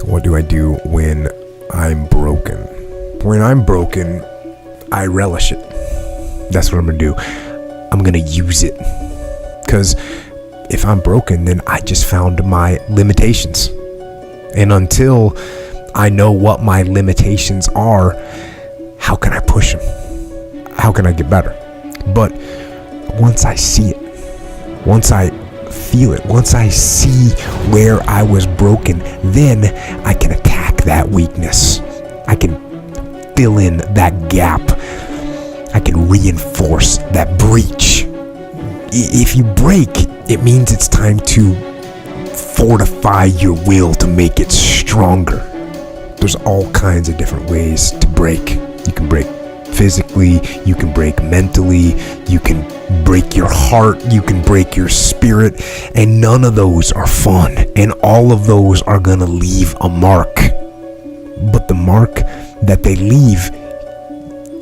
What do I do when I'm broken? When I'm broken, I relish it. That's what I'm gonna do. I'm gonna use it. Because if I'm broken, then I just found my limitations. And until I know what my limitations are, how can I push them? How can I get better? But once I see it, once I feel it, once I see where I was broken, then I can attack that weakness. I can fill in that gap. I can reinforce that breach. If you break, it means it's time to fortify your will to make it stronger. There's all kinds of different ways to break. You can break physically, you can break mentally, you can break your heart, you can break your spirit, and none of those are fun, and all of those are gonna leave a mark. But the mark that they leave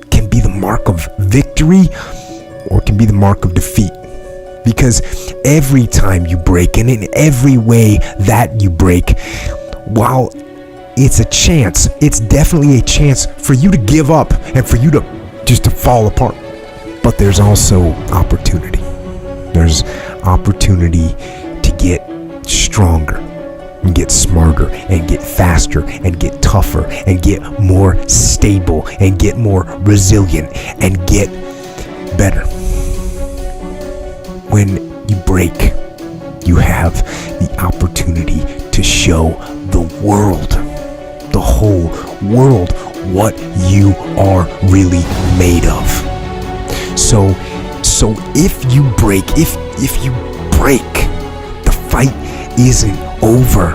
can be the mark of victory or it can be the mark of defeat. Because every time you break, and in every way that you break, while it's a chance, it's definitely a chance for you to give up and for you to just to fall apart. But there's also opportunity. There's opportunity to get stronger and get smarter and get faster and get tougher and get more stable and get more resilient and get better. When you break, you have the opportunity to show the world, the whole world, what you are really made of. So if you break, the fight isn't over.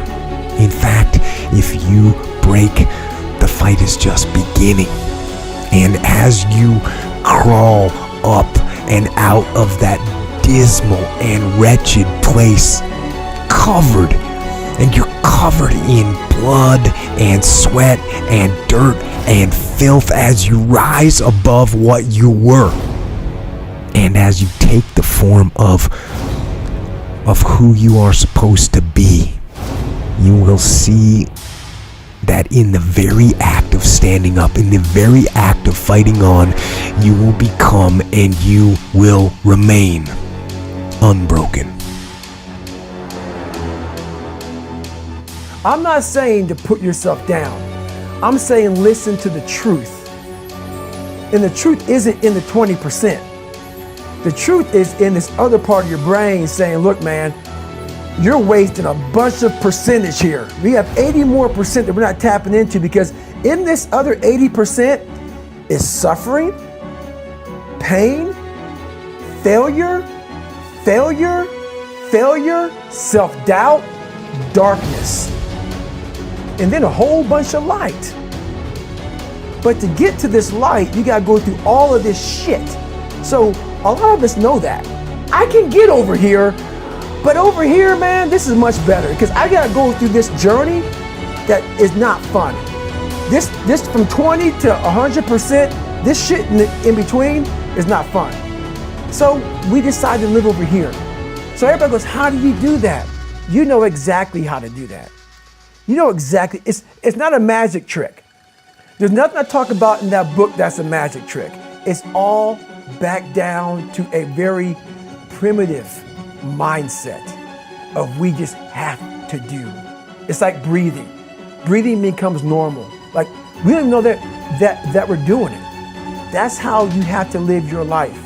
In fact, if you break, the fight is just beginning. And as you crawl up and out of that dismal and wretched place, you're covered in blood and sweat and dirt and filth as you rise above what you were, and as you take the form of who you are supposed to be, you will see that in the very act of standing up, in the very act of fighting on, you will become and you will remain unbroken. I'm not saying to put yourself down. I'm saying listen to the truth. And the truth isn't in the 20%. The truth is in this other part of your brain saying, look, man, you're wasting a bunch of percentage here. We have 80 more percent that we're not tapping into, because in this other 80% is suffering, pain, failure, self-doubt, darkness, and then a whole bunch of light. But to get to this light, you gotta go through all of this shit. So a lot of us know that. I can get over here, but over here, man, this is much better, because I gotta go through this journey that is not fun. This from 20 to 100%, this shit in between is not fun. So we decide to live over here. So everybody goes, how do you do that? You know exactly how to do that. You know exactly, it's not a magic trick. There's nothing I talk about in that book that's a magic trick. It's all back down to a very primitive mindset of we just have to do. It's like breathing. Breathing becomes normal. Like we don't even know that we're doing it. That's how you have to live your life.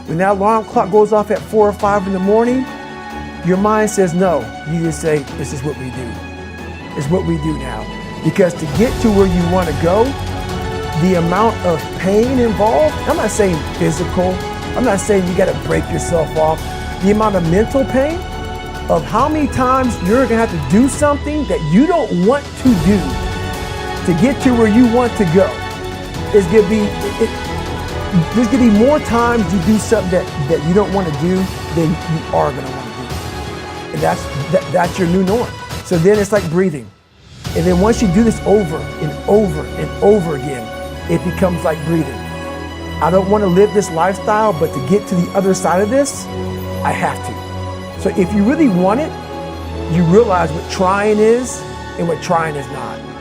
When that alarm clock goes off at 4 or 5 in the morning, your mind says no. You just say, this is what we do. It's what we do now. Because to get to where you want to go, the amount of pain involved, I'm not saying physical, I'm not saying you got to break yourself off. The amount of mental pain of how many times you're going to have to do something that you don't want to do to get to where you want to go is going to be, there's going to be more times you do something that you don't want to do than you are going to want to do. And that's your new norm. So then it's like breathing. And then once you do this over and over and over again, it becomes like breathing. I don't want to live this lifestyle, but to get to the other side of this, I have to. So if you really want it, you realize what trying is and what trying is not.